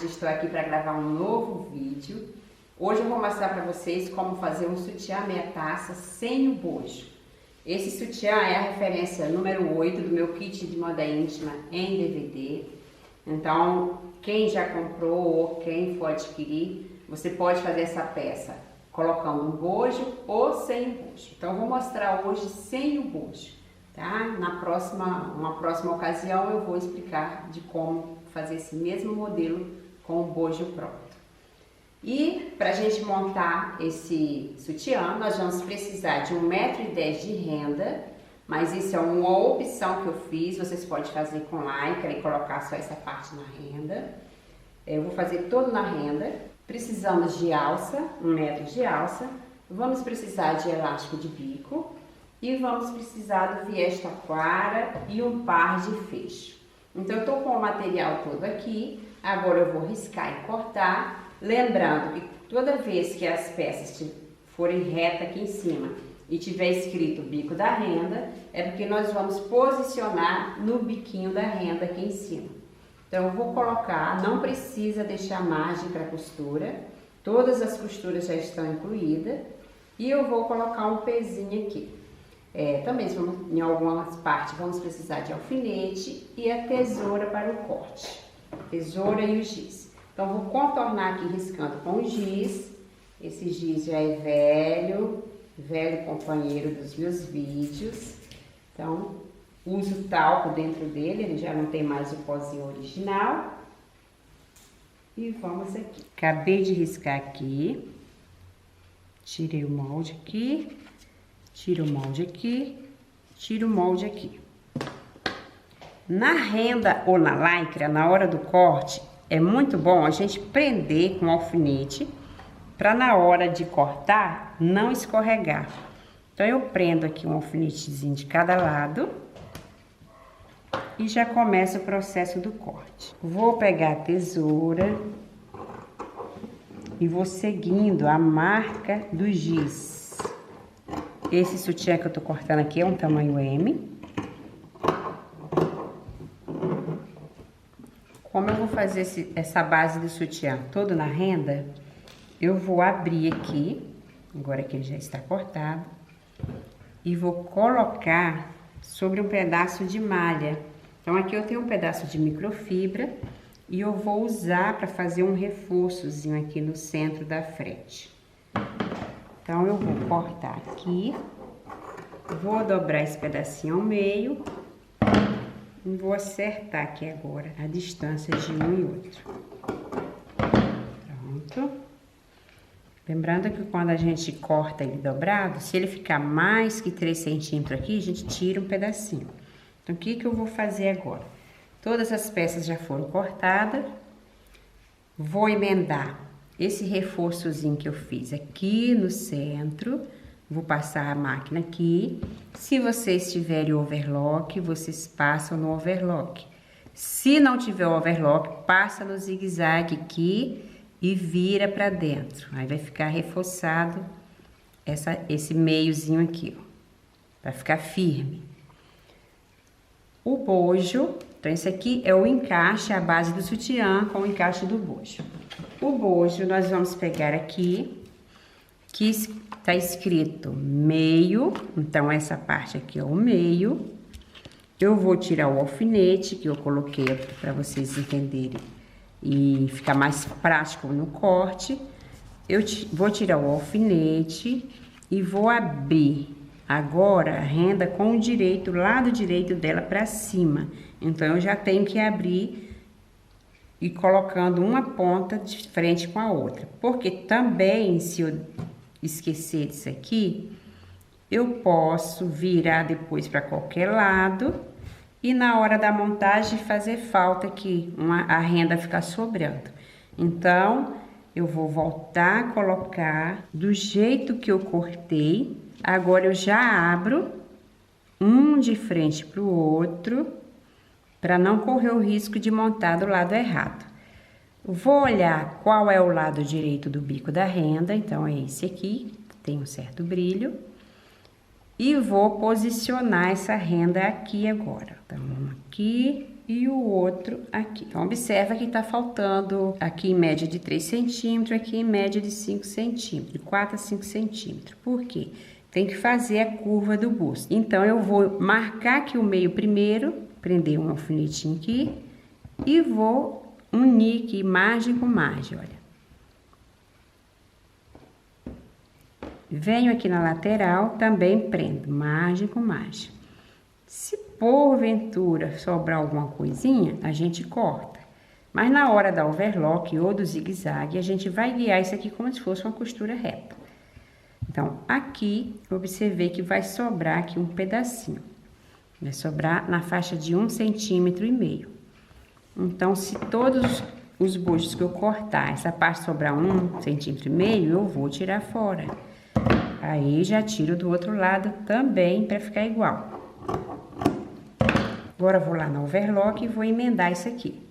Estou aqui para gravar um novo vídeo. Hoje eu vou mostrar para vocês como fazer um sutiã meia taça sem o bojo. Esse sutiã é a referência número 8 do meu kit de moda íntima em DVD. Então, quem já comprou ou quem for adquirir, você pode fazer essa peça colocando um bojo ou sem o bojo. Então, eu vou mostrar hoje sem o bojo, tá? Uma próxima ocasião eu vou explicar de como fazer esse mesmo modelo com o bojo pronto. E para a gente montar esse sutiã, nós vamos precisar de 1,10 m de renda, mas isso é uma opção que eu fiz, vocês podem fazer com lycra e colocar só essa parte na renda. Eu vou fazer todo na renda. Precisamos de alça, 1 metro de alça, vamos precisar de elástico de bico e vamos precisar do viés taquara e um par de fecho. Então eu tô com o material todo aqui. Agora eu vou riscar e cortar, lembrando que toda vez que as peças forem retas aqui em cima e tiver escrito bico da renda, é porque nós vamos posicionar no biquinho da renda aqui em cima. Então eu vou colocar, não precisa deixar margem para costura, todas as costuras já estão incluídas, e eu vou colocar um pezinho aqui. Também em algumas partes vamos precisar de alfinete e a tesoura para o corte. Tesoura e o giz. Então vou contornar aqui riscando com o giz. Esse giz já é velho companheiro dos meus vídeos. Então uso talco dentro dele, ele já não tem mais o pozinho original. E vamos aqui. Acabei de riscar aqui. Tirei o molde aqui. Tiro o molde aqui. Tiro o molde aqui. Na renda ou na lycra, na hora do corte, é muito bom a gente prender com alfinete para na hora de cortar não escorregar. Então eu prendo aqui um alfinetezinho de cada lado e já começa o processo do corte. Vou pegar a tesoura e vou seguindo a marca do giz. Esse sutiã que eu tô cortando aqui é um tamanho M. Como eu vou fazer essa base do sutiã todo na renda, eu vou abrir aqui, agora que ele já está cortado, e vou colocar sobre um pedaço de malha. Então aqui eu tenho um pedaço de microfibra e eu vou usar para fazer um reforçozinho aqui no centro da frente. Então eu vou cortar aqui, vou dobrar esse pedacinho ao meio. Vou acertar aqui agora a distância de um e outro. Pronto. Lembrando que quando a gente corta ele dobrado, se ele ficar mais que 3 centímetros aqui, a gente tira um pedacinho. Então, o que que eu vou fazer agora? Todas as peças já foram cortadas. Vou emendar esse reforçozinho que eu fiz aqui no centro. Vou passar a máquina aqui. Se vocês tiverem overlock, vocês passam no overlock. Se não tiver overlock, passa no zigue-zague aqui e vira pra dentro. Aí vai ficar reforçado esse meiozinho aqui, ó. Vai ficar firme. O bojo, então esse aqui é o encaixe, a base do sutiã com o encaixe do bojo. O bojo nós vamos pegar aqui, que tá escrito meio, então essa parte aqui é o meio. Eu vou tirar o alfinete que eu coloquei para vocês entenderem e ficar mais prático no corte. Eu vou tirar o alfinete e vou abrir agora a renda com o direito, o lado direito dela para cima. Então eu já tenho que abrir e colocando uma ponta de frente com a outra, porque também se eu esquecer disso aqui, eu posso virar depois para qualquer lado e na hora da montagem fazer falta aqui, a renda ficar sobrando. Então, eu vou voltar a colocar do jeito que eu cortei. Agora, eu já abro um de frente pro outro, para não correr o risco de montar do lado errado. Vou olhar qual é o lado direito do bico da renda, então é esse aqui, tem um certo brilho. E vou posicionar essa renda aqui agora. Então, um aqui e o outro aqui. Então, observa que tá faltando aqui em média de 3 centímetros, aqui em média de 5 centímetros, de 4 a 5 centímetros. Por quê? Tem que fazer a curva do busto. Então, eu vou marcar aqui o meio primeiro, prender um alfinetinho aqui e vou unir aqui margem com margem, olha. Venho aqui na lateral, também prendo margem com margem. Se porventura sobrar alguma coisinha, a gente corta. Mas na hora da overlock ou do zigue-zague, a gente vai guiar isso aqui como se fosse uma costura reta. Então, aqui, observei que vai sobrar aqui um pedacinho. Vai sobrar na faixa de 1,5 centímetro. Então, se todos os buchos que eu cortar, essa parte sobrar 1,5 centímetro, eu vou tirar fora. Aí, já tiro do outro lado também, para ficar igual. Agora, vou lá no overlock e vou emendar isso aqui.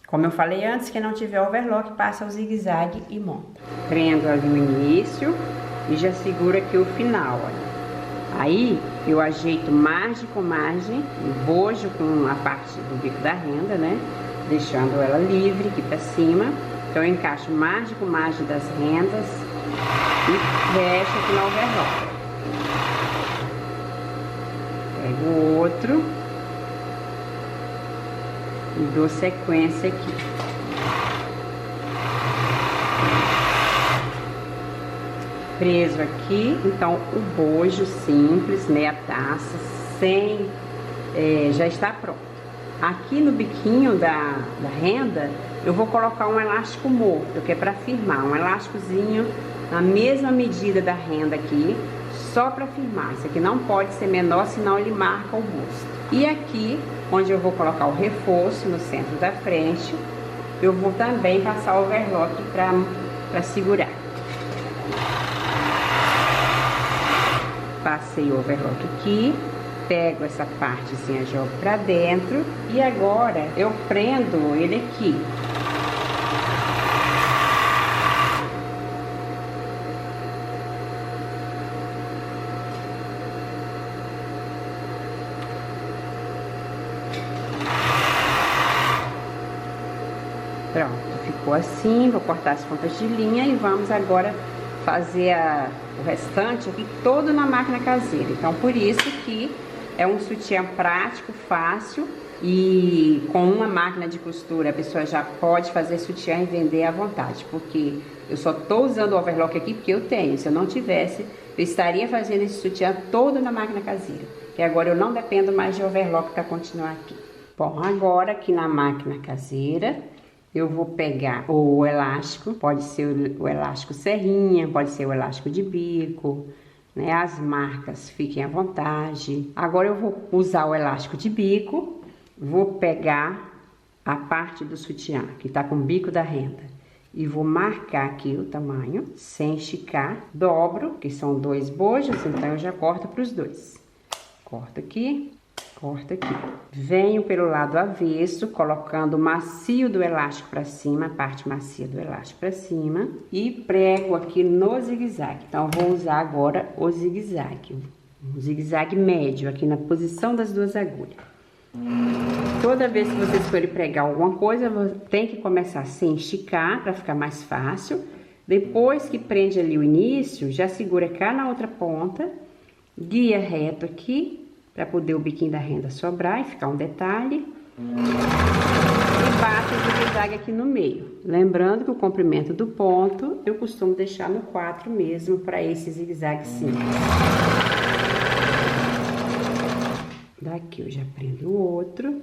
Como eu falei antes, quem não tiver overlock, passa o zigue-zague e monta. Prendo ali o início e já seguro aqui o final, olha. Aí, eu ajeito margem com margem, bojo com a parte do bico da renda, né? Deixando ela livre aqui pra cima. Então, eu encaixo margem com margem das rendas e fecho aqui no overlock. Pego o outro e dou sequência aqui. Preso aqui, então o bojo simples, meia taça, sem, já está pronto. Aqui no biquinho da renda, eu vou colocar um elástico morto, que é para firmar, um elásticozinho na mesma medida da renda aqui, só para firmar. Isso aqui não pode ser menor, senão ele marca o busto. E aqui, onde eu vou colocar o reforço no centro da frente, eu vou também passar o overlock para segurar. Passei o overlock aqui, pego essa partezinha, jogo pra dentro e agora eu prendo ele aqui. Pronto, ficou assim, vou cortar as pontas de linha e vamos agora fazer o restante aqui todo na máquina caseira. Então, por isso que é um sutiã prático, fácil e com uma máquina de costura a pessoa já pode fazer sutiã e vender à vontade, porque eu só tô usando o overlock aqui porque eu tenho. Se eu não tivesse, eu estaria fazendo esse sutiã todo na máquina caseira, que agora eu não dependo mais de overlock para continuar aqui. Bom, agora aqui na máquina caseira eu vou pegar o elástico, pode ser o elástico serrinha, pode ser o elástico de bico, né? As marcas fiquem à vontade. Agora eu vou usar o elástico de bico, vou pegar a parte do sutiã que tá com o bico da renda e vou marcar aqui o tamanho, sem esticar, dobro, que são 2 bojos, então eu já corto para os 2. Corto aqui. Corta aqui. Venho pelo lado avesso, colocando o macio do elástico para cima, a parte macia do elástico para cima, e prego aqui no zigue-zague. Então, eu vou usar agora o zigue-zague. Um zigue-zague médio, aqui na posição das 2 agulhas. Toda vez que vocês forem pregar alguma coisa, tem que começar sem esticar, para ficar mais fácil. Depois que prende ali o início, já segura cá na outra ponta, guia reto aqui, para poder o biquinho da renda sobrar e ficar um detalhe. E bato o zigue-zague aqui no meio. Lembrando que o comprimento do ponto, eu costumo deixar no 4 mesmo, para esse zigue-zague simples. Daqui eu já prendo o outro.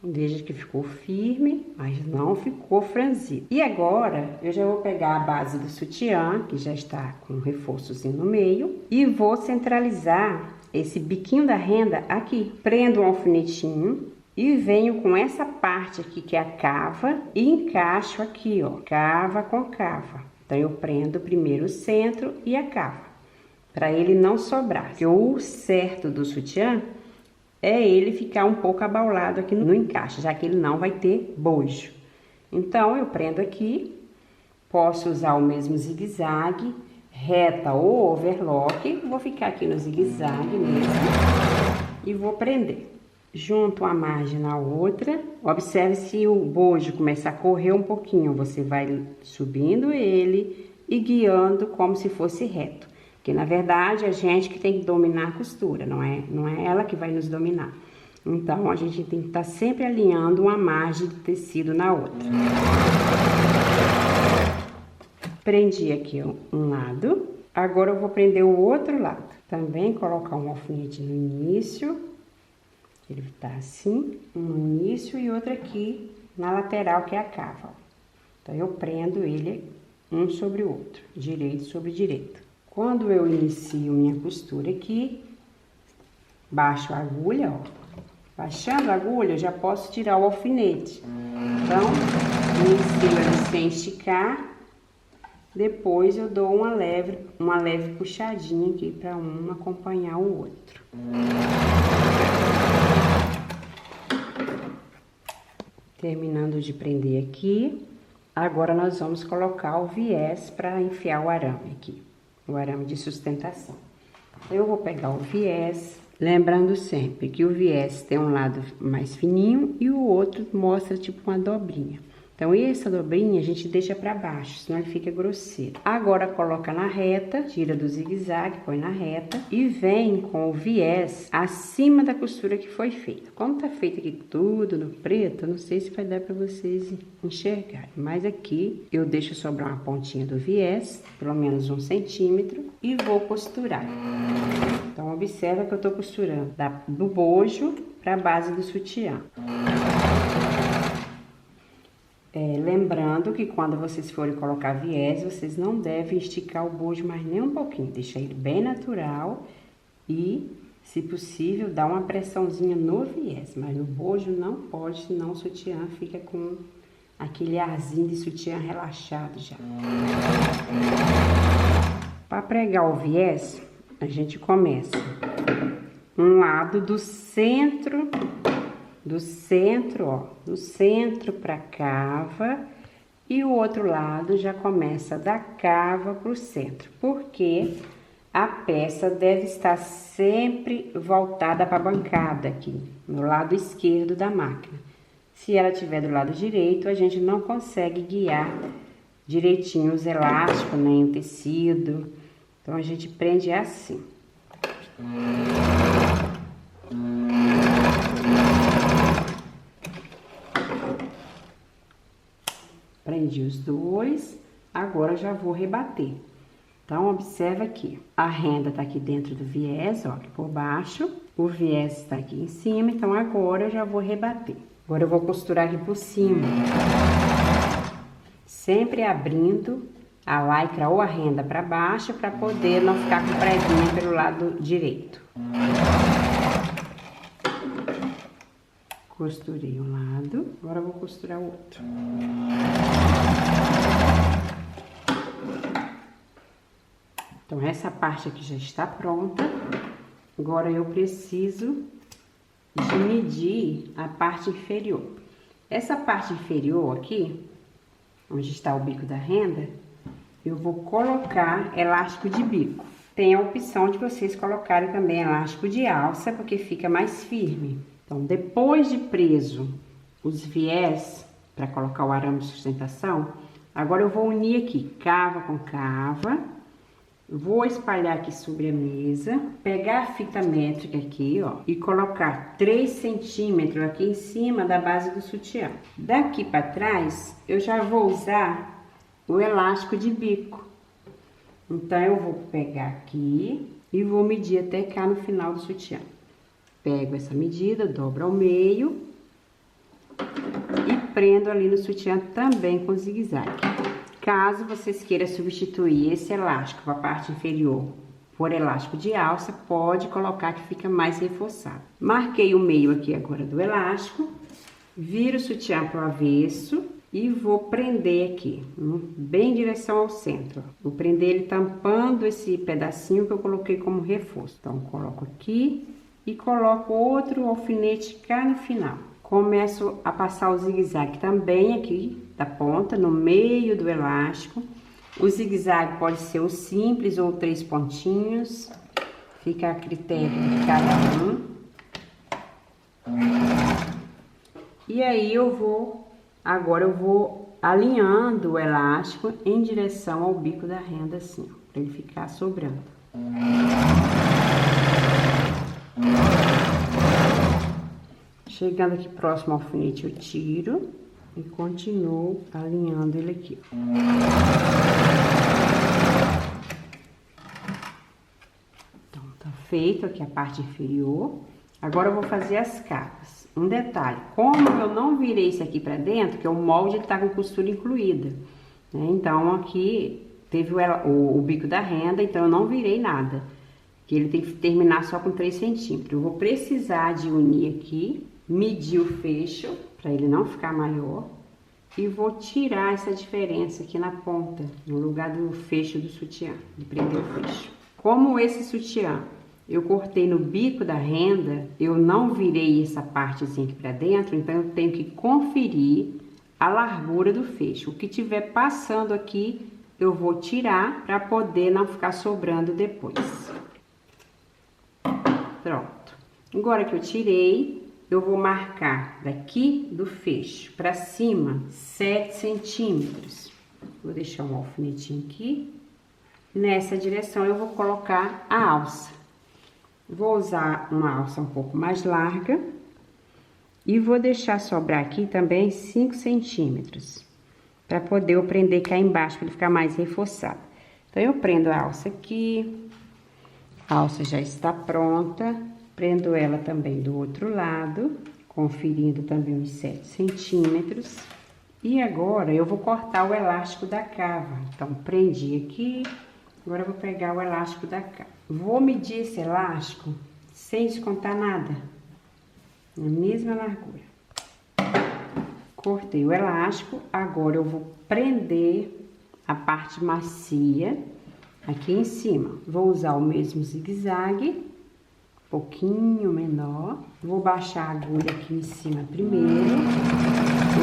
Veja que ficou firme, mas não ficou franzido. E agora, eu já vou pegar a base do sutiã, que já está com um reforçozinho no meio, e vou centralizar esse biquinho da renda aqui. Prendo um alfinetinho e venho com essa parte aqui, que é a cava, e encaixo aqui, ó, cava com cava. Então, eu prendo primeiro o centro e a cava. para ele não sobrar. Porque o certo do sutiã é ele ficar um pouco abaulado aqui no encaixe, já que ele não vai ter bojo. Então, eu prendo aqui, posso usar o mesmo zigue-zague, reta ou overlock, vou ficar aqui no zigue-zague mesmo e vou prender. Junto uma margem na outra, observe se o bojo começar a correr um pouquinho, você vai subindo ele e guiando como se fosse reto. Porque na verdade a gente que tem que dominar a costura, não é ela que vai nos dominar. Então a gente tem que estar sempre alinhando uma margem de tecido na outra. Prendi aqui um lado, agora eu vou prender o outro lado. Também colocar um alfinete no início. Ele tá assim, um no início e outro aqui na lateral, que é a cava. Então, eu prendo ele um sobre o outro, direito sobre direito. Quando eu inicio minha costura aqui, baixo a agulha, ó. Baixando a agulha, eu já posso tirar o alfinete. Então, inicio ele sem esticar. Depois, eu dou uma leve puxadinha aqui para um acompanhar o outro. Terminando de prender aqui, agora nós vamos colocar o viés para enfiar o arame aqui, o arame de sustentação. Eu vou pegar o viés, lembrando sempre que o viés tem um lado mais fininho e o outro mostra tipo uma dobrinha. Então, essa dobrinha a gente deixa pra baixo, senão ele fica grosseiro. Agora, coloca na reta, tira do zigue-zague, põe na reta e vem com o viés acima da costura que foi feita. Como tá feito aqui tudo no preto, eu não sei se vai dar pra vocês enxergarem. Mas aqui, eu deixo sobrar uma pontinha do viés, pelo menos 1 centímetro, e vou costurar. Então, observa que eu tô costurando do bojo pra base do sutiã. Lembrando que quando vocês forem colocar viés, vocês não devem esticar o bojo mais nem um pouquinho. Deixa ele bem natural e, se possível, dá uma pressãozinha no viés. Mas no bojo não pode, senão o sutiã fica com aquele arzinho de sutiã relaxado já. Para pregar o viés, a gente começa um lado do centro pra cava, e o outro lado já começa da cava pro centro, porque a peça deve estar sempre voltada para a bancada aqui, no lado esquerdo da máquina. Se ela estiver do lado direito, a gente não consegue guiar direitinho os elásticos, nem o tecido. Então, a gente prende assim. Prendi os dois, agora já vou rebater. Então, observa aqui, a renda tá aqui dentro do viés, ó, aqui por baixo, o viés tá aqui em cima, então agora eu já vou rebater. Agora eu vou costurar aqui por cima, sempre abrindo a lycra ou a renda para baixo, para poder não ficar com preguinha pelo lado direito. Costurei um lado, agora eu vou costurar o outro. Então, essa parte aqui já está pronta. Agora, eu preciso de medir a parte inferior. Essa parte inferior aqui, onde está o bico da renda, eu vou colocar elástico de bico. Tem a opção de vocês colocarem também elástico de alça, porque fica mais firme. Então, depois de preso os viés para colocar o arame de sustentação, agora eu vou unir aqui cava com cava, vou espalhar aqui sobre a mesa, pegar a fita métrica aqui, ó, e colocar 3 centímetros aqui em cima da base do sutiã. Daqui para trás, eu já vou usar o elástico de bico. Então, eu vou pegar aqui e vou medir até cá no final do sutiã. Pego essa medida, dobro ao meio e prendo ali no sutiã também com zigue-zague. Caso vocês queiram substituir esse elástico para a parte inferior por elástico de alça, pode colocar que fica mais reforçado. Marquei o meio aqui agora do elástico, viro o sutiã pro avesso e vou prender aqui, bem em direção ao centro. Vou prender ele tampando esse pedacinho que eu coloquei como reforço. Então, coloco aqui e coloco outro alfinete cá no final. Começo a passar o zigue-zague também aqui da ponta, no meio do elástico. O zigue-zague pode ser o simples ou 3 pontinhos, fica a critério de cada um. E aí agora eu vou alinhando o elástico em direção ao bico da renda assim, para ele ficar sobrando. Chegando aqui próximo ao alfinete, eu tiro e continuo alinhando ele aqui. Então, tá feito aqui a parte inferior. Agora eu vou fazer as capas. Um detalhe, como eu não virei isso aqui pra dentro, que o molde tá com costura incluída, né? Então aqui teve o bico da renda, então eu não virei nada. Que ele tem que terminar só com 3 centímetros. Eu vou precisar de unir aqui, medir o fecho, para ele não ficar maior. E vou tirar essa diferença aqui na ponta, no lugar do fecho do sutiã, de prender o fecho. Como esse sutiã eu cortei no bico da renda, eu não virei essa partezinha aqui pra dentro, então eu tenho que conferir a largura do fecho. O que tiver passando aqui, eu vou tirar para poder não ficar sobrando depois. Pronto. Agora que eu tirei, eu vou marcar daqui do fecho para cima 7 centímetros. Vou deixar um alfinetinho aqui. Nessa direção eu vou colocar a alça. Vou usar uma alça um pouco mais larga e vou deixar sobrar aqui também 5 centímetros para poder eu prender cá embaixo, para ele ficar mais reforçado. Então, eu prendo a alça aqui, a alça já está pronta, prendo ela também do outro lado, conferindo também uns 7 centímetros. E agora, eu vou cortar o elástico da cava. Então, prendi aqui, agora eu vou pegar o elástico da cava. Vou medir esse elástico sem descontar nada, na mesma largura. Cortei o elástico, agora eu vou prender a parte macia aqui em cima. Vou usar o mesmo zigue-zague, um pouquinho menor. Vou baixar a agulha aqui em cima primeiro.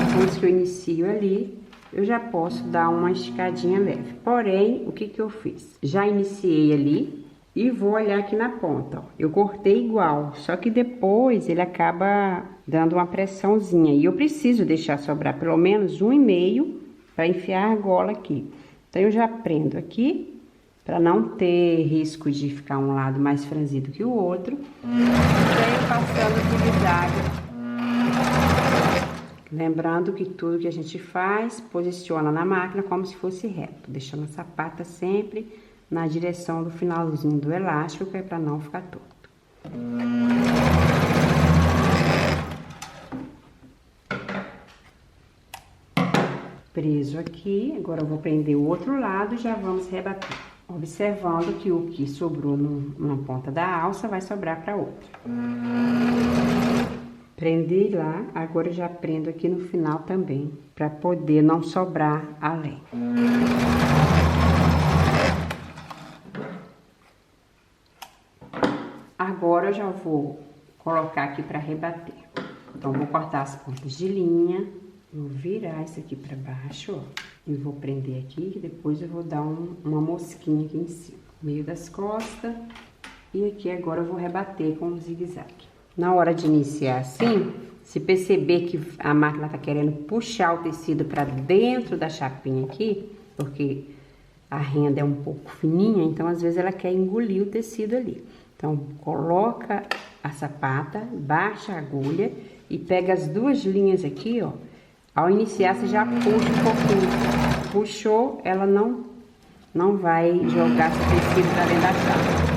Depois que eu inicio ali, eu já posso dar uma esticadinha leve. Porém, o que que eu fiz? Já iniciei ali e vou olhar aqui na ponta, ó. Eu cortei igual, só que depois ele acaba dando uma pressãozinha. E eu preciso deixar sobrar pelo menos 1,5 para enfiar a argola aqui. Então, eu já prendo aqui, para não ter risco de ficar um lado mais franzido que o outro. Venho passando o zigue-zague. Lembrando que tudo que a gente faz, posiciona na máquina como se fosse reto, deixando a sapata sempre na direção do finalzinho do elástico, que é para não ficar torto. Preso aqui, agora eu vou prender o outro lado e já vamos rebater. Observando que o que sobrou numa ponta da alça vai sobrar para outra. Prendi lá, agora eu já prendo aqui no final também, para poder não sobrar além. Agora eu já vou colocar aqui para rebater. Então, vou cortar as pontas de linha, vou virar isso aqui para baixo, ó, e vou prender aqui, que depois eu vou dar uma mosquinha aqui em cima, meio das costas, e aqui agora eu vou rebater com o zigue-zague. Na hora de iniciar assim, se perceber que a máquina tá querendo puxar o tecido para dentro da chapinha aqui, porque a renda é um pouco fininha, então às vezes ela quer engolir o tecido ali. Então, coloca a sapata, baixa a agulha e pega as duas linhas aqui, ó. Ao iniciar, você já puxa um pouquinho. Puxou, ela não vai jogar esse tecido para dentro da chapa.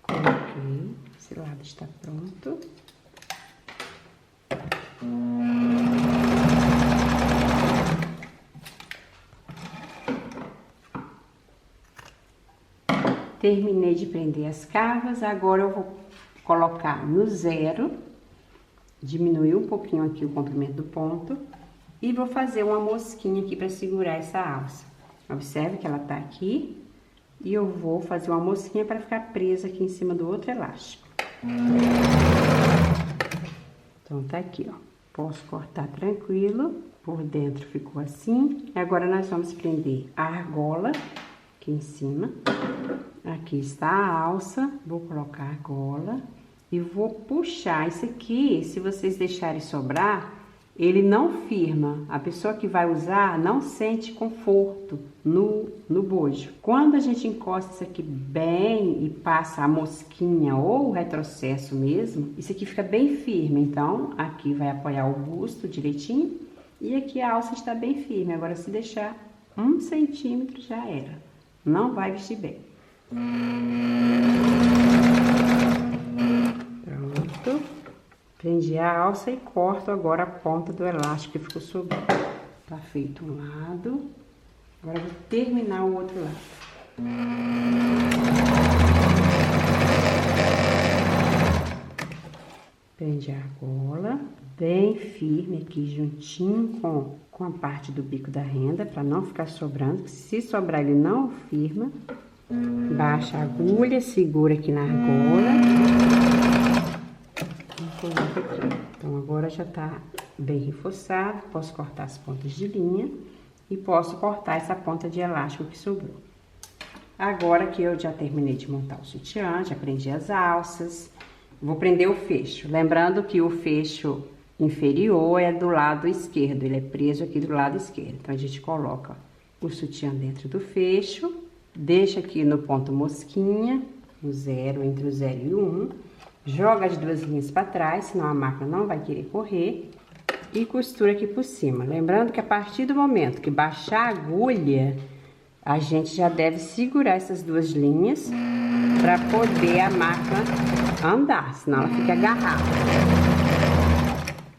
Coloquei, esse lado está pronto. terminei de prender as cavas, agora eu vou colocar no 0, diminuir um pouquinho aqui o comprimento do ponto e vou fazer uma mosquinha aqui para segurar essa alça. Observe que ela tá aqui e eu vou fazer uma mosquinha para ficar presa aqui em cima do outro elástico. Então tá aqui, ó. Posso cortar tranquilo, por dentro ficou assim. Agora nós vamos prender a argola aqui em cima. Aqui está a alça, vou colocar a argola e vou puxar. Isso aqui, se vocês deixarem sobrar, ele não firma. A pessoa que vai usar não sente conforto no bojo. Quando a gente encosta isso aqui bem e passa a mosquinha ou o retrocesso mesmo, isso aqui fica bem firme. Então, aqui vai apoiar o busto direitinho e aqui a alça está bem firme. Agora, se deixar 1 centímetro, já era. Não vai vestir bem. Pronto. Prendi a alça e corto agora a ponta do elástico que ficou sobrando. Tá feito um lado. Agora eu vou terminar o outro lado. Prende a argola bem firme aqui juntinho com a parte do bico da renda, para não ficar sobrando. Se sobrar ele não firma. Baixa a agulha, segura aqui na argola. Então agora já tá bem reforçado, posso cortar as pontas de linha e posso cortar essa ponta de elástico que sobrou. Agora que eu já terminei de montar o sutiã, já prendi as alças, vou prender o fecho. Lembrando que o fecho inferior é do lado esquerdo, ele é preso aqui do lado esquerdo. Então a gente coloca o sutiã dentro do fecho, deixa aqui no ponto mosquinha, no 0, entre o 0 e o 1. Joga as duas linhas para trás, senão a máquina não vai querer correr. E costura aqui por cima. Lembrando que a partir do momento que baixar a agulha, a gente já deve segurar essas duas linhas para poder a máquina andar, senão ela fica agarrada.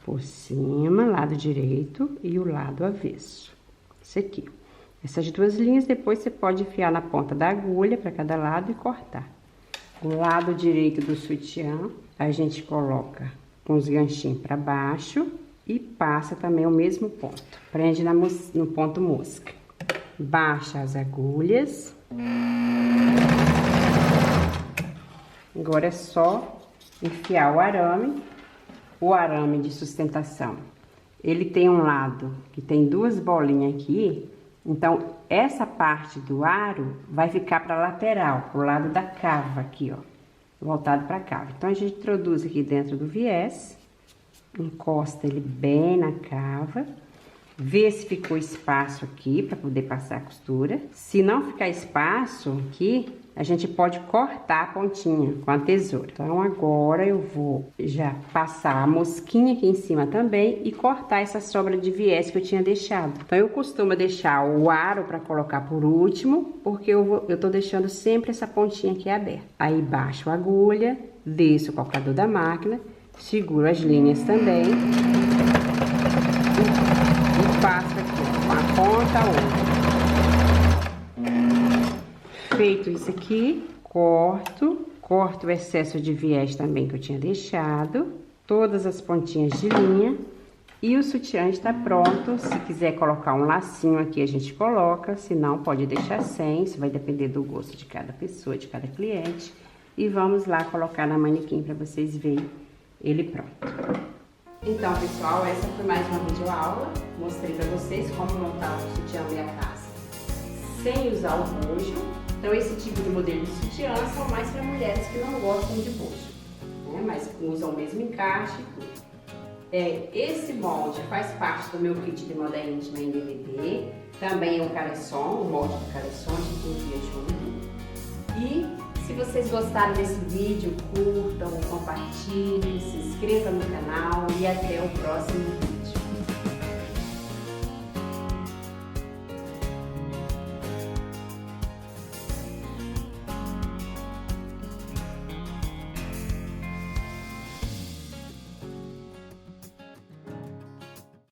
Por cima, lado direito e o lado avesso. Isso aqui. Essas duas linhas depois você pode enfiar na ponta da agulha para cada lado e cortar. O lado direito do sutiã, a gente coloca com os ganchinhos para baixo e passa também o mesmo ponto. Prende no ponto mosca. Baixa as agulhas. Agora é só enfiar o arame de sustentação. Ele tem um lado que tem duas bolinhas aqui. Então, essa parte do aro vai ficar para a lateral, pro lado da cava aqui, ó, voltado para a cava. Então, a gente introduz aqui dentro do viés, encosta ele bem na cava, vê se ficou espaço aqui para poder passar a costura. Se não ficar espaço aqui, a gente pode cortar a pontinha com a tesoura. Então, agora eu vou já passar a mosquinha aqui em cima também e cortar essa sobra de viés que eu tinha deixado. Então, eu costumo deixar o aro para colocar por último, porque eu tô deixando sempre essa pontinha aqui aberta. Aí, baixo a agulha, desço o calcador da máquina, seguro as linhas também e passo aqui, ó, uma ponta a outra. Feito isso aqui, corto o excesso de viés também que eu tinha deixado, todas as pontinhas de linha e o sutiã está pronto. Se quiser colocar um lacinho aqui, a gente coloca, se não, pode deixar sem, isso vai depender do gosto de cada pessoa, de cada cliente. E vamos lá colocar na manequim para vocês verem ele pronto. Então, pessoal, essa foi mais uma videoaula, mostrei para vocês como montar o sutiã meia taça sem usar o bojo. Então, esse tipo de modelo de sutiã são mais para mulheres que não gostam de bojo, né? Mas usam o mesmo encaixe e tudo. Esse molde faz parte do meu kit de moda íntima em DVD. Também é um caleçon, o molde do caleçon, a gente envia junto. E se vocês gostaram desse vídeo, curtam, compartilhem, se inscrevam no canal e até o próximo vídeo.